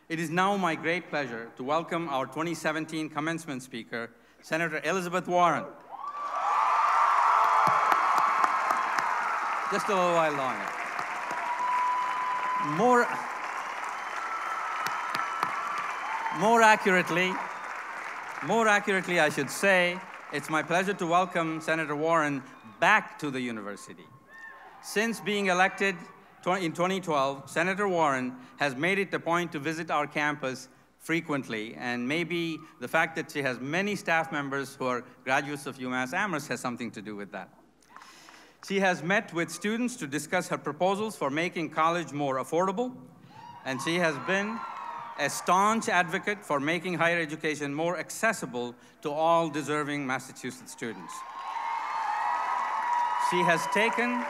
It is now my great pleasure to welcome our 2017 commencement speaker, Senator Elizabeth Warren. Just a little while longer. More accurately, I should say, it's my pleasure to welcome Senator Warren back to the university. Since being elected in 2012, Senator Warren has made it a point to visit our campus frequently, and maybe the fact that she has many staff members who are graduates of UMass Amherst has something to do with that. She has met with students to discuss her proposals for making college more affordable, and she has been a staunch advocate for making higher education more accessible to all deserving Massachusetts students. She has taken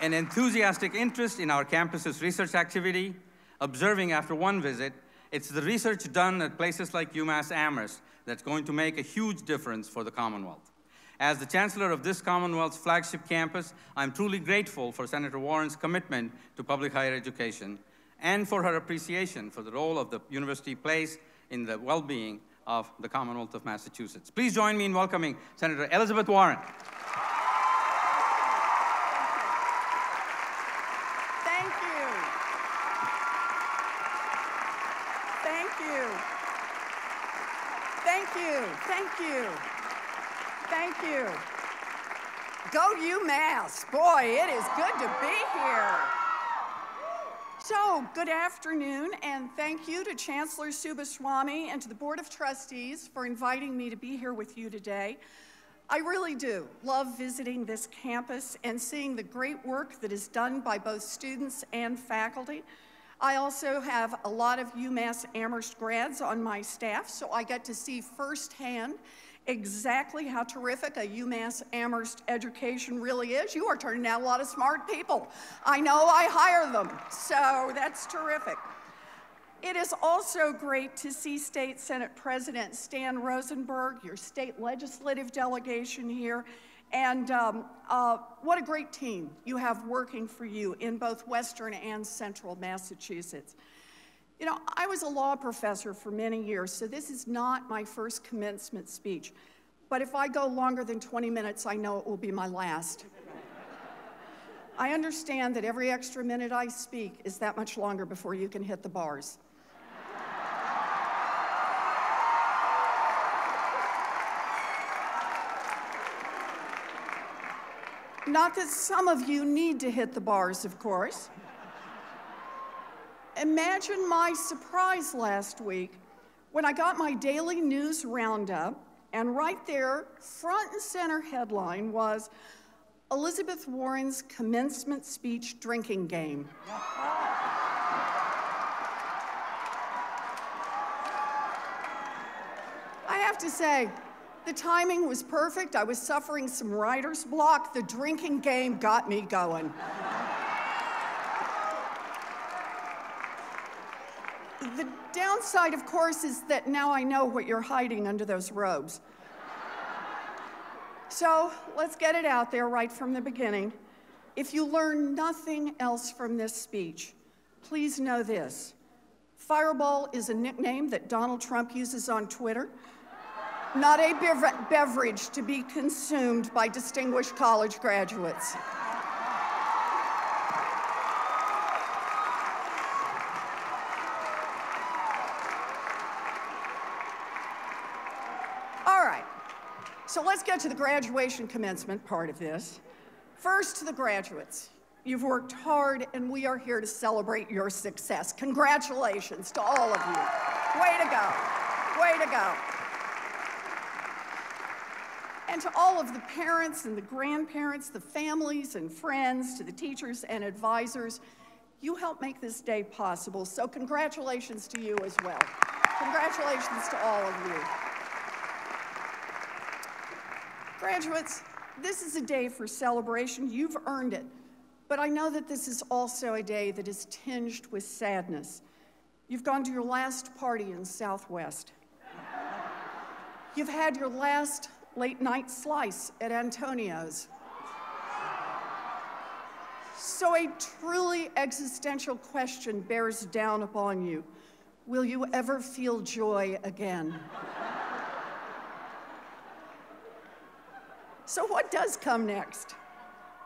an enthusiastic interest in our campus's research activity, observing after one visit, it's the research done at places like UMass Amherst that's going to make a huge difference for the Commonwealth. As the chancellor of this Commonwealth's flagship campus, I'm truly grateful for Senator Warren's commitment to public higher education and for her appreciation for the role of the university plays in the well-being of the Commonwealth of Massachusetts. Please join me in welcoming Senator Elizabeth Warren. Thank you. Go UMass. Boy, it is good to be here. So, good afternoon, and thank you to Chancellor Subbaswamy and to the Board of Trustees for inviting me to be here with you today. I really do love visiting this campus and seeing the great work that is done by both students and faculty. I also have a lot of UMass Amherst grads on my staff, so I get to see firsthand exactly how terrific a UMass Amherst education really is. You are turning out a lot of smart people. I know, I hire them, so that's terrific. It is also great to see State Senate President Stan Rosenberg, your state legislative delegation here, and what a great team you have working for you in both Western and Central Massachusetts. You know, I was a law professor for many years, so this is not my first commencement speech. But if I go longer than 20 minutes, I know it will be my last. I understand that every extra minute I speak is that much longer before you can hit the bars. Not that some of you need to hit the bars, of course. Imagine my surprise last week when I got my daily news roundup, and right there, front and center headline was Elizabeth Warren's commencement speech drinking game. I have to say, the timing was perfect. I was suffering some writer's block. The drinking game got me going. The downside, of course, is that now I know what you're hiding under those robes. So let's get it out there right from the beginning. If you learn nothing else from this speech, please know this. Fireball is a nickname that Donald Trump uses on Twitter, not a beverage to be consumed by distinguished college graduates. So let's get to the graduation commencement part of this. First, to the graduates. You've worked hard, and we are here to celebrate your success. Congratulations to all of you. Way to go. Way to go. And to all of the parents and the grandparents, the families and friends, to the teachers and advisors, you helped make this day possible. So congratulations to you as well. Congratulations to all of you. Graduates, this is a day for celebration. You've earned it. But I know that this is also a day that is tinged with sadness. You've gone to your last party in Southwest. You've had your last late night slice at Antonio's. So a truly existential question bears down upon you. Will you ever feel joy again? So what does come next?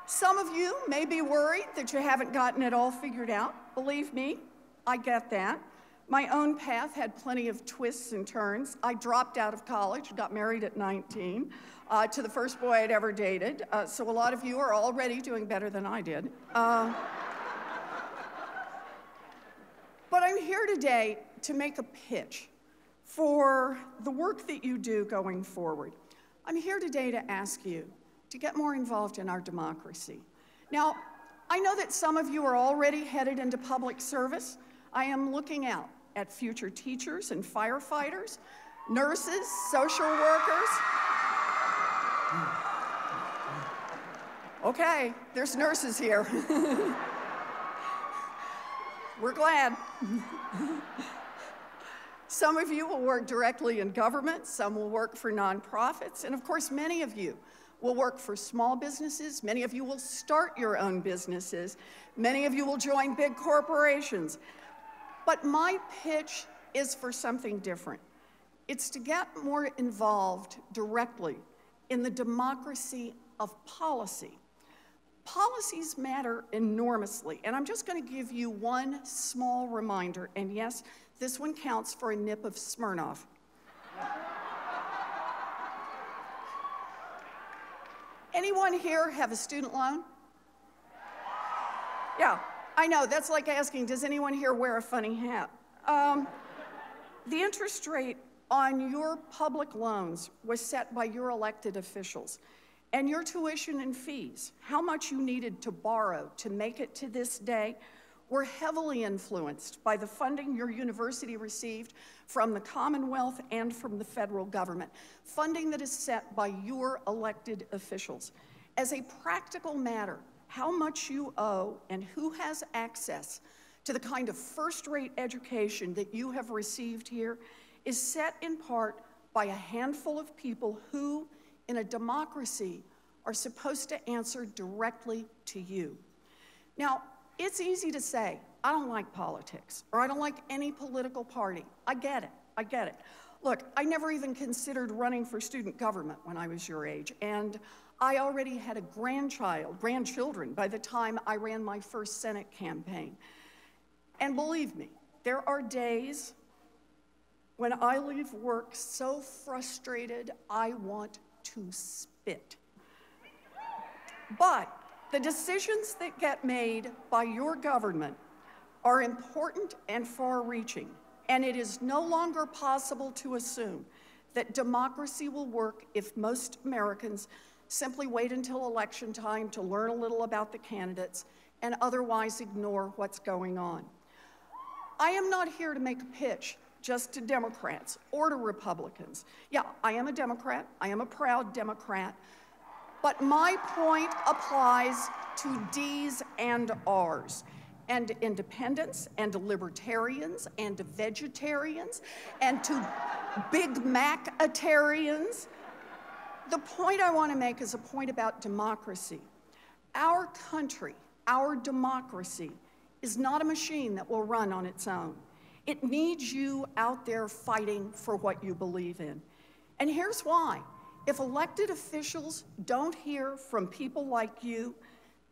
Some of you may be worried that you haven't gotten it all figured out. Believe me, I get that. My own path had plenty of twists and turns. I dropped out of college, got married at 19 to the first boy I'd ever dated. So a lot of you are already doing better than I did. But I'm here today to make a pitch for the work that you do going forward. I'm here today to ask you to get more involved in our democracy. Now, I know that some of you are already headed into public service. I am looking out at future teachers and firefighters, nurses, social workers. Okay, there's nurses here. We're glad. Some of you will work directly in government, some will work for nonprofits, and of course, many of you will work for small businesses, many of you will start your own businesses, many of you will join big corporations. But my pitch is for something different. It's to get more involved directly in the democracy of policy. Policies matter enormously, and I'm just going to give you one small reminder, and yes, this one counts for a nip of Smirnoff. Anyone here have a student loan? Yeah, I know, that's like asking, does anyone here wear a funny hat? The interest rate on your public loans was set by your elected officials. And your tuition and fees, how much you needed to borrow to make it to this day, were heavily influenced by the funding your university received from the Commonwealth and from the federal government, funding that is set by your elected officials. As a practical matter, how much you owe and who has access to the kind of first-rate education that you have received here is set in part by a handful of people who, in a democracy, are supposed to answer directly to you. Now, it's easy to say, I don't like politics, or I don't like any political party. I get it. Look, I never even considered running for student government when I was your age, and I already had a grandchildren by the time I ran my first Senate campaign. And believe me, there are days when I leave work so frustrated, I want to spit. But the decisions that get made by your government are important and far-reaching, and it is no longer possible to assume that democracy will work if most Americans simply wait until election time to learn a little about the candidates and otherwise ignore what's going on. I am not here to make a pitch just to Democrats or to Republicans. Yeah, I am a Democrat. I am a proud Democrat. But my point applies to D's and R's, and to independents, and to libertarians, and to vegetarians, and to Big Mac-atarians. The point I want to make is a point about democracy. Our country, our democracy, is not a machine that will run on its own. It needs you out there fighting for what you believe in. And here's why. If elected officials don't hear from people like you,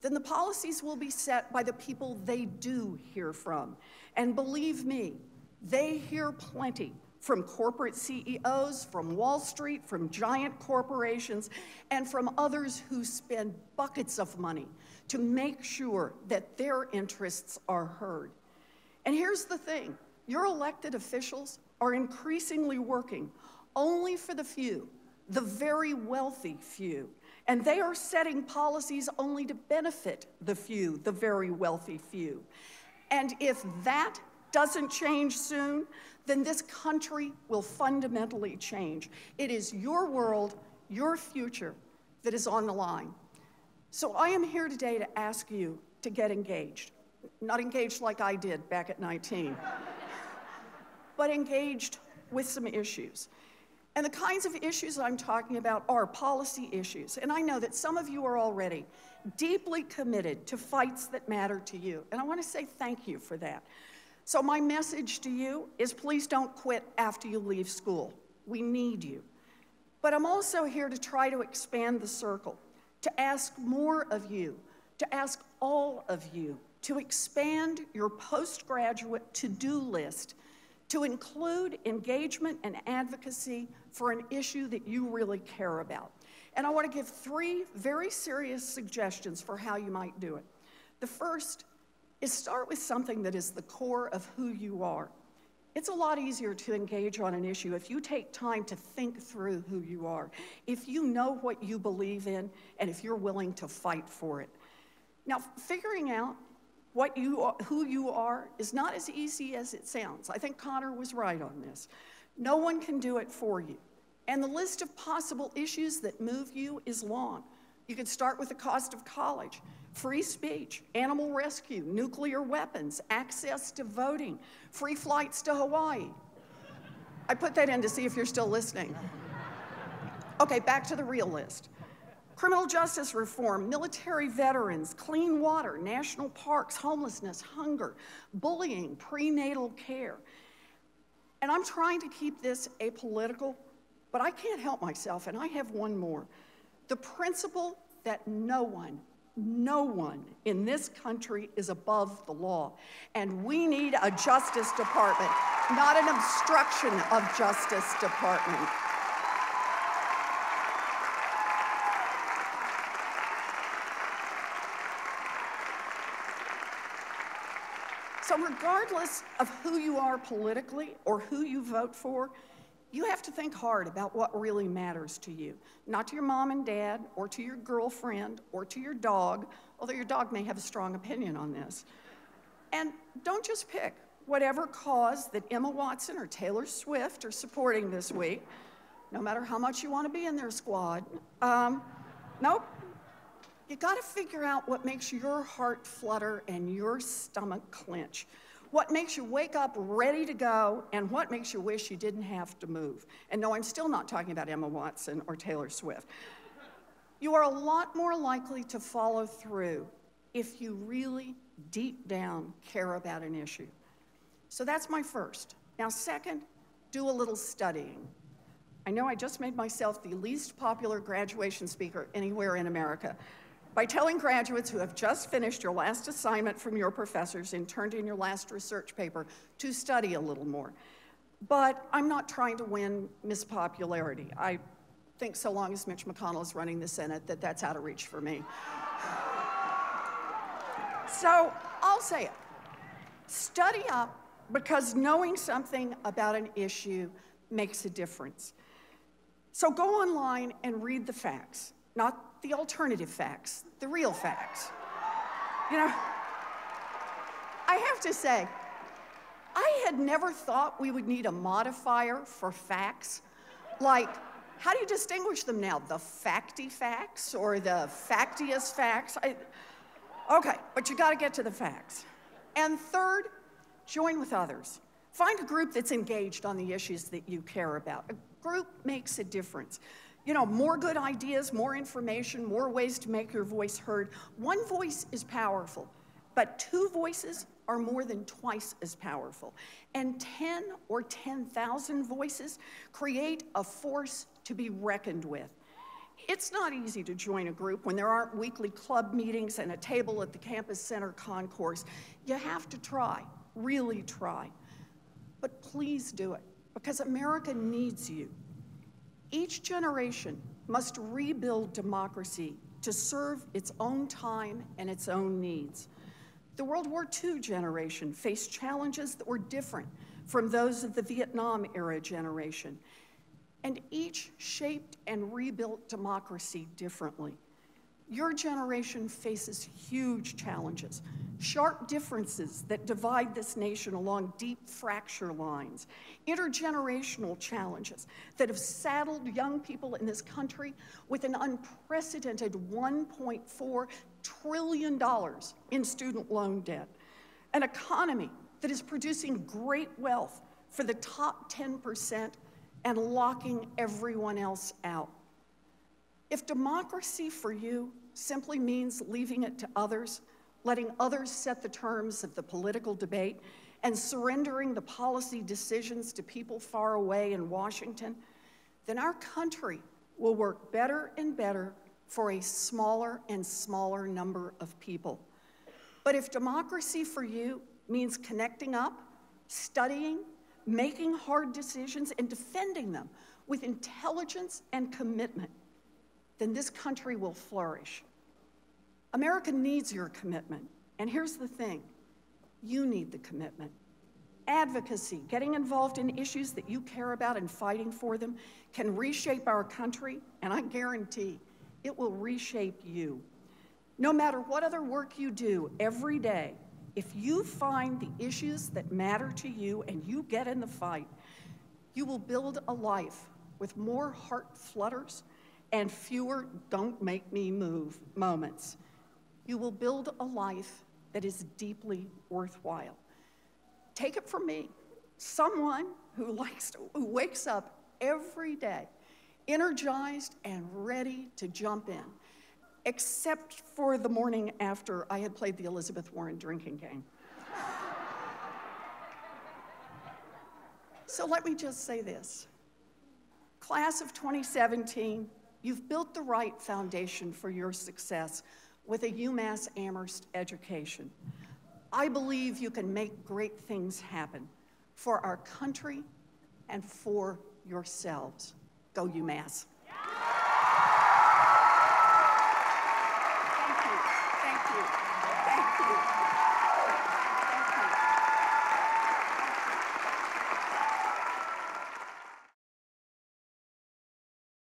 then the policies will be set by the people they do hear from. And believe me, they hear plenty from corporate CEOs, from Wall Street, from giant corporations, and from others who spend buckets of money to make sure that their interests are heard. And here's the thing. Your elected officials are increasingly working only for the few, the very wealthy few, and they are setting policies only to benefit the few, the very wealthy few. And if that doesn't change soon, then this country will fundamentally change. It is your world, your future, that is on the line. So I am here today to ask you to get engaged. Not engaged like I did back at 19. But engaged with some issues. And the kinds of issues I'm talking about are policy issues. And I know that some of you are already deeply committed to fights that matter to you. And I want to say thank you for that. So my message to you is please don't quit after you leave school. We need you. But I'm also here to try to expand the circle, to ask more of you, to ask all of you to expand your postgraduate to-do list to include engagement and advocacy for an issue that you really care about. And I want to give 3 very serious suggestions for how you might do it. The first is start with something that is the core of who you are. It's a lot easier to engage on an issue if you take time to think through who you are, if you know what you believe in, and if you're willing to fight for it. Now, figuring out who you are is not as easy as it sounds. I think Connor was right on this. No one can do it for you. And the list of possible issues that move you is long. You could start with the cost of college, free speech, animal rescue, nuclear weapons, access to voting, free flights to Hawaii. I put that in to see if you're still listening. Okay, back to the real list. Criminal justice reform, military veterans, clean water, national parks, homelessness, hunger, bullying, prenatal care. And I'm trying to keep this apolitical, but I can't help myself, and I have one more. The principle that no one in this country is above the law. And we need a Justice Department, not an obstruction of Justice Department. So regardless of who you are politically or who you vote for, you have to think hard about what really matters to you. Not to your mom and dad, or to your girlfriend, or to your dog, although your dog may have a strong opinion on this. And don't just pick whatever cause that Emma Watson or Taylor Swift are supporting this week, no matter how much you want to be in their squad. Nope. You got to figure out what makes your heart flutter and your stomach clench. What makes you wake up ready to go, and what makes you wish you didn't have to move. And no, I'm still not talking about Emma Watson or Taylor Swift. You are a lot more likely to follow through if you really, deep down, care about an issue. So that's my first. Now, second, do a little studying. I know I just made myself the least popular graduation speaker anywhere in America by telling graduates who have just finished your last assignment from your professors and turned in your last research paper to study a little more. But I'm not trying to win Miss Popularity. I think so long as Mitch McConnell is running the Senate, that's out of reach for me. So I'll say it. Study up, because knowing something about an issue makes a difference. So go online and read the facts, not the alternative facts, the real facts. You know, I have to say, I had never thought we would need a modifier for facts. Like, how do you distinguish them now? The facty facts or the factious facts? Okay, but you gotta get to the facts. And third, join with others. Find a group that's engaged on the issues that you care about. A group makes a difference. You know, more good ideas, more information, more ways to make your voice heard. One voice is powerful, but 2 voices are more than twice as powerful. And 10 or 10,000 voices create a force to be reckoned with. It's not easy to join a group when there aren't weekly club meetings and a table at the campus center concourse. You have to try, really try. But please do it, because America needs you. Each generation must rebuild democracy to serve its own time and its own needs. The World War II generation faced challenges that were different from those of the Vietnam-era generation, and each shaped and rebuilt democracy differently. Your generation faces huge challenges, sharp differences that divide this nation along deep fracture lines, intergenerational challenges that have saddled young people in this country with an unprecedented $1.4 trillion in student loan debt, an economy that is producing great wealth for the top 10% and locking everyone else out. If democracy for you simply means leaving it to others, letting others set the terms of the political debate, and surrendering the policy decisions to people far away in Washington, then our country will work better and better for a smaller and smaller number of people. But if democracy for you means connecting up, studying, making hard decisions, and defending them with intelligence and commitment, then this country will flourish. America needs your commitment. And here's the thing, you need the commitment. Advocacy, getting involved in issues that you care about and fighting for them, can reshape our country, and I guarantee it will reshape you. No matter what other work you do every day, if you find the issues that matter to you and you get in the fight, you will build a life with more heart flutters and fewer don't make me move moments. You will build a life that is deeply worthwhile. Take it from me, someone who wakes up every day energized and ready to jump in, except for the morning after I had played the Elizabeth Warren drinking game. So let me just say this. Class of 2017, you've built the right foundation for your success with a UMass Amherst education. I believe you can make great things happen for our country and for yourselves. Go UMass.